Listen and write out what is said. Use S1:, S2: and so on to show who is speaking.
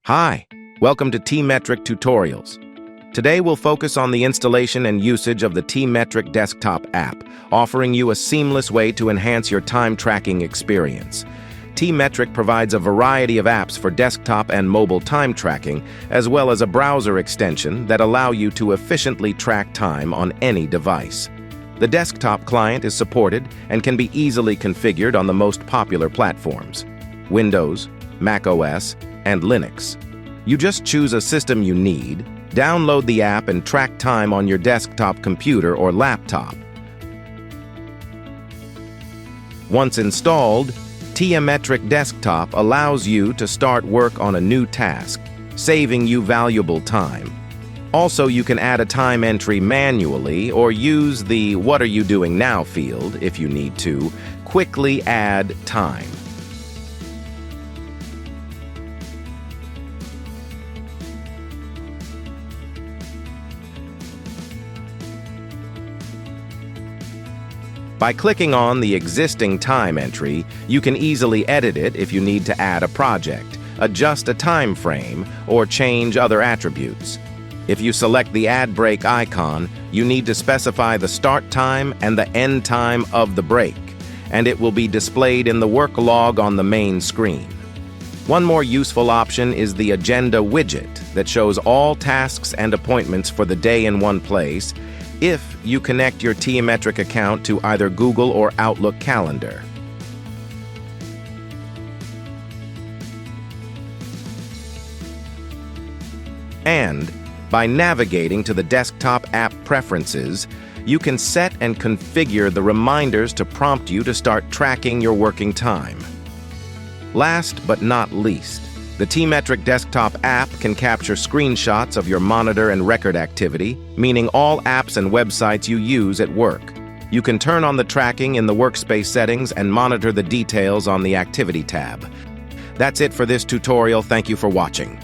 S1: Hi, welcome to TMetric Tutorials. Today we'll focus on the installation and usage of the TMetric Desktop app, offering you a seamless way to enhance your time tracking experience. TMetric provides a variety of apps for desktop and mobile time tracking, as well as a browser extension that allow you to efficiently track time on any device. The desktop client is supported and can be easily configured on the most popular platforms: Windows, Mac OS, and Linux. You just choose a system you need, download the app, and track time on your desktop computer or laptop. Once installed, TMetric Desktop allows you to start work on a new task, saving you valuable time. Also, you can add a time entry manually or use the "What are you doing now?" field if you need to quickly add time. By clicking on the existing time entry, you can easily edit it if you need to add a project, adjust a time frame, or change other attributes. If you select the Add Break icon, you need to specify the start time and the end time of the break, and it will be displayed in the work log on the main screen. One more useful option is the Agenda widget that shows all tasks and appointments for the day in one place, if you connect your TMetric account to either Google or Outlook Calendar. And by navigating to the desktop app preferences, you can set and configure the reminders to prompt you to start tracking your working time. Last but not least, the TMetric Desktop app can capture screenshots of your monitor and record activity, meaning all apps and websites you use at work. You can turn on the tracking in the workspace settings and monitor the details on the Activity tab. That's it for this tutorial. Thank you for watching.